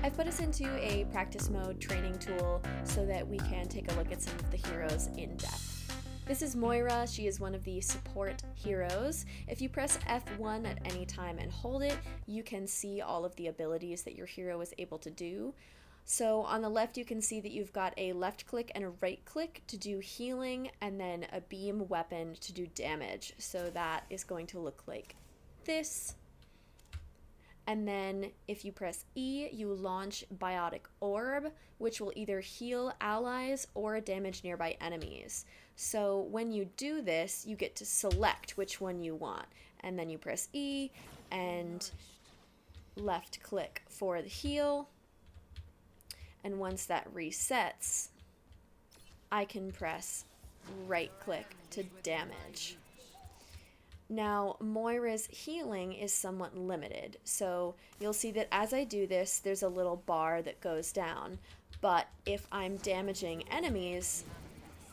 I've put us into a practice mode training tool so that we can take a look at some of the heroes in depth. This is Moira. She is one of the support heroes. If you press F1 at any time and hold it, you can see all of the abilities that your hero is able to do. So on the left you can see that you've got a left click and a right click to do healing, and then a beam weapon to do damage. So that is going to look like this. And then if you press E, you launch Biotic Orb, which will either heal allies or damage nearby enemies. So when you do this, you get to select which one you want. And then you press E and left click for the heal. And once that resets, I can press right click to damage. Now, Moira's healing is somewhat limited, so you'll see that as I do this, there's a little bar that goes down, but if I'm damaging enemies,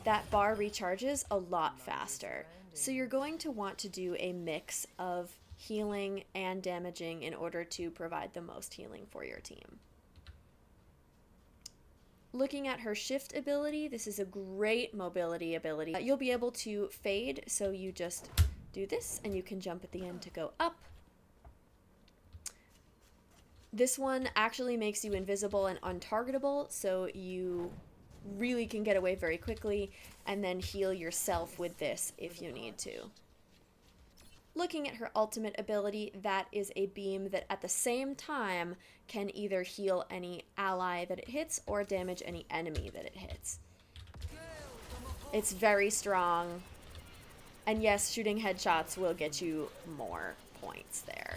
that bar recharges a lot faster. So you're going to want to do a mix of healing and damaging in order to provide the most healing for your team. Looking at her shift ability, this is a great mobility ability. You'll be able to fade, so you just do this and you can jump at the end to go up. This one actually makes you invisible and untargetable, so you really can get away very quickly and then heal yourself with this if you need to. Looking at her ultimate ability, that is a beam that at the same time can either heal any ally that it hits or damage any enemy that it hits. It's very strong. And yes, shooting headshots will get you more points there.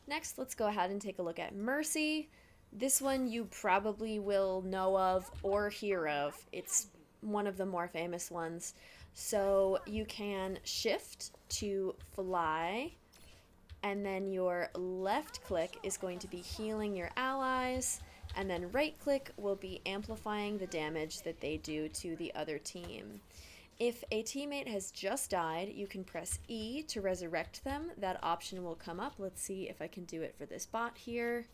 Next, let's go ahead and take a look at Mercy. This one you probably will know of or hear of. It's one of the more famous ones. So you can shift to fly, and then your left click is going to be healing your allies, and then right click will be amplifying the damage that they do to the other team. If a teammate has just died, you can press E to resurrect them. That option will come up. Let's see if I can do it for this bot here.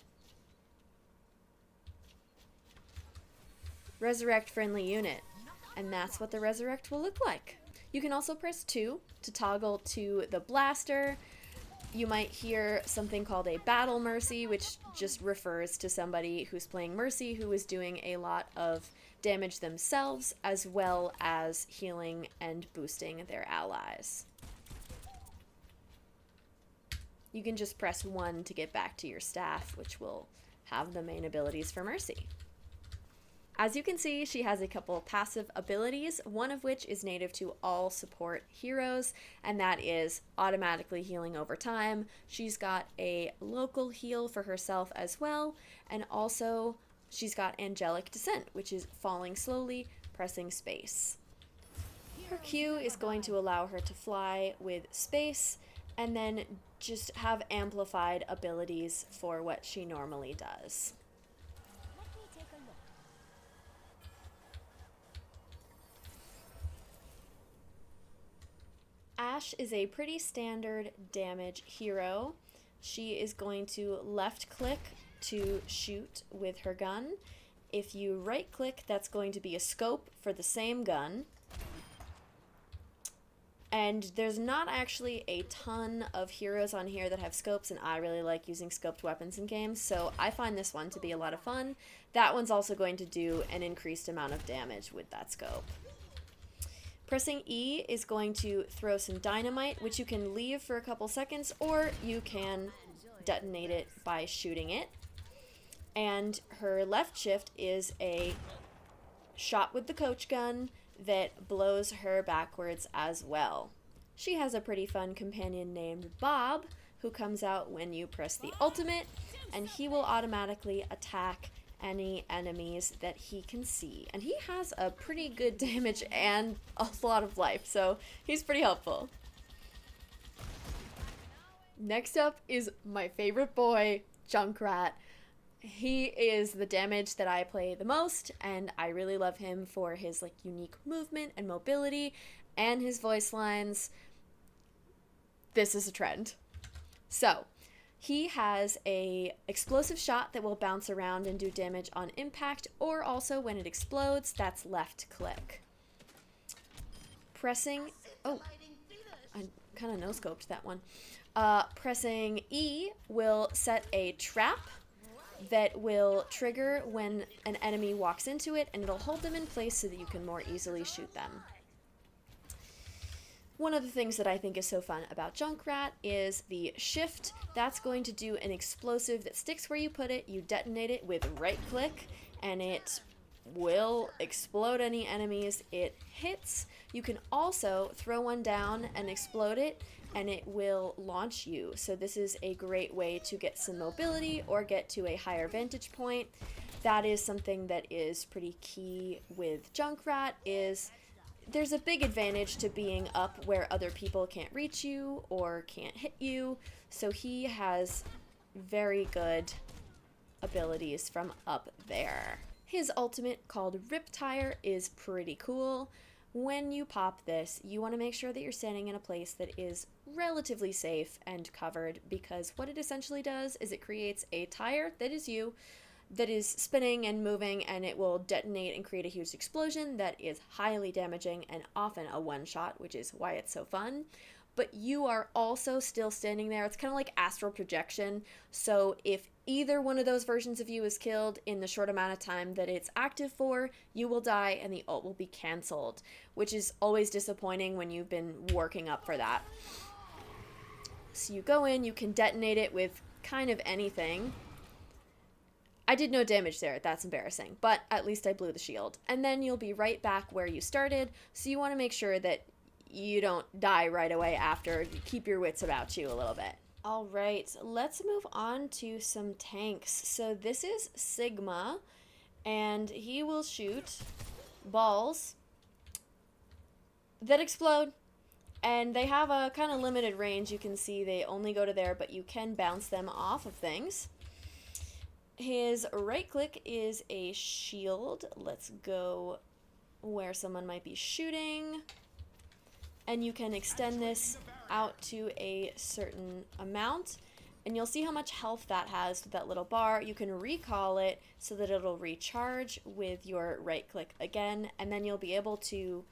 Resurrect friendly unit. And that's what the resurrect will look like. You can also press 2 to toggle to the blaster. You might hear something called a battle mercy, which just refers to somebody who's playing mercy who is doing a lot of damage themselves, as well as healing and boosting their allies. You can just press 1 to get back to your staff, which will have the main abilities for Mercy. As you can see, she has a couple passive abilities, one of which is native to all support heroes, and that is automatically healing over time. She's got a local heal for herself as well, and also she's got Angelic Descent, which is falling slowly, pressing space. Her Q is going to allow her to fly with space, and then just have amplified abilities for what she normally does. Ashe is a pretty standard damage hero. She is going to left click to shoot with her gun. If you right click, that's going to be a scope for the same gun. And there's not actually a ton of heroes on here that have scopes, and I really like using scoped weapons in games, so I find this one to be a lot of fun. That one's also going to do an increased amount of damage with that scope. Pressing E is going to throw some dynamite, which you can leave for a couple seconds, or you can detonate it by shooting it. And her left shift is a shot with the coach gun that blows her backwards as well. She has a pretty fun companion named Bob, who comes out when you press the ultimate, and he will automatically attack any enemies that he can see. And he has a pretty good damage and a lot of life, so he's pretty helpful. Next up is my favorite boy, Junkrat. He is the damage that I play the most, and I really love him for his unique movement and mobility and his voice lines. This is a trend. So, He has a explosive shot that will bounce around and do damage on impact, or also when it explodes, that's left click. Pressing, oh, I kind of no-scoped that one. Pressing E will set a trap that will trigger when an enemy walks into it, and it'll hold them in place so that you can more easily shoot them. One of the things that I think is so fun about Junkrat is the shift. That's going to do an explosive that sticks where you put it. You detonate it with right click, and it will explode any enemies it hits. You can also throw one down and explode it, and it will launch you. So this is a great way to get some mobility or get to a higher vantage point. That is something that is pretty key with Junkrat. There's a big advantage to being up where other people can't reach you or can't hit you. So he has very good abilities from up there. His ultimate, called Riptire, is pretty cool. When you pop this, you want to make sure that you're standing in a place that is relatively safe and covered, because what it essentially does is it creates a tire that is you, that is spinning and moving, and it will detonate and create a huge explosion that is highly damaging and often a one-shot, which is why it's so fun. But you are also still standing there. It's kind of like astral projection. So if either one of those versions of you is killed in the short amount of time that it's active for, you will die and the ult will be canceled, which is always disappointing when you've been working up for that. So you go in, you can detonate it with kind of anything. I did no damage there, that's embarrassing, but at least I blew the shield. And then you'll be right back where you started, so you want to make sure that you don't die right away after. You keep your wits about you a little bit. All right, let's move on to some tanks. So this is Sigma, and he will shoot balls that explode, and they have a kind of limited range. You can see they only go to there, but you can bounce them off of things. His right click is a shield. Let's go where someone might be shooting. And you can extend this out to a certain amount. And you'll see how much health that has with that little bar. You can recall it so that it'll recharge with your right click again. And then you'll be able to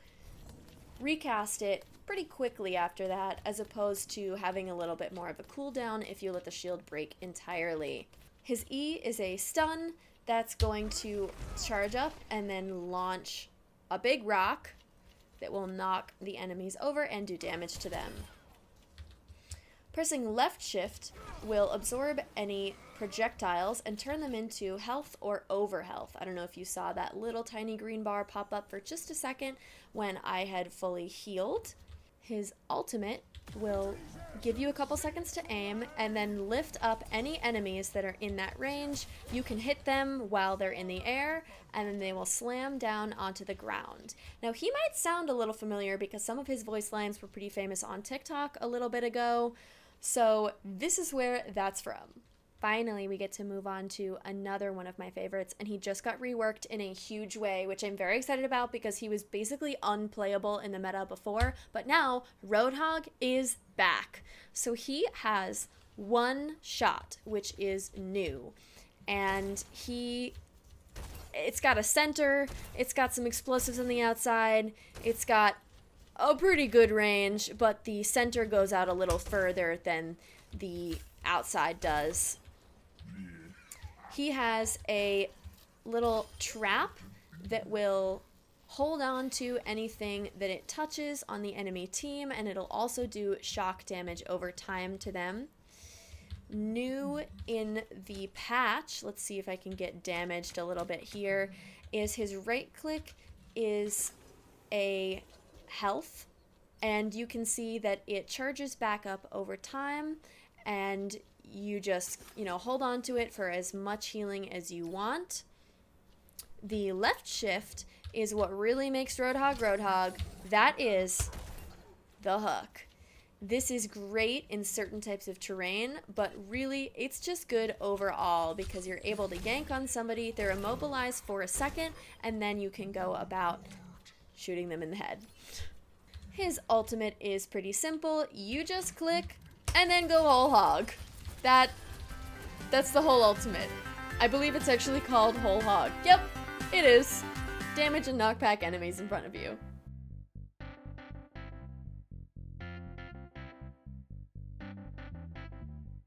recast it pretty quickly after that, as opposed to having a little bit more of a cooldown if you let the shield break entirely. His E is a stun that's going to charge up and then launch a big rock that will knock the enemies over and do damage to them. Pressing left shift will absorb any projectiles and turn them into health or over health. I don't know if you saw that little tiny green bar pop up for just a second when I had fully healed. His ultimate will give you a couple seconds to aim and then lift up any enemies that are in that range. You can hit them while they're in the air, and then they will slam down onto the ground. Now, he might sound a little familiar because some of his voice lines were pretty famous on TikTok a little bit ago, so this is where that's from. Finally, we get to move on to another one of my favorites, and he just got reworked in a huge way, which I'm very excited about because he was basically unplayable in the meta before, but now Roadhog is back. So he has one shot, which is new, and it's got a center, it's got some explosives on the outside, it's got a pretty good range, but the center goes out a little further than the outside does. He has a little trap that will hold on to anything that it touches on the enemy team, and it'll also do shock damage over time to them. New in the patch, let's see if I can get damaged a little bit here, is his right click is a health, and you can see that it charges back up over time, and you just, hold on to it for as much healing as you want. The left shift is what really makes Roadhog Roadhog. That is the hook. This is great in certain types of terrain, but really it's just good overall because you're able to yank on somebody, they're immobilized for a second, and then you can go about shooting them in the head. His ultimate is pretty simple. You just click and then go whole hog. That's the whole ultimate. I believe it's actually called Whole Hog. Yep, it is. Damage and knockback enemies in front of you.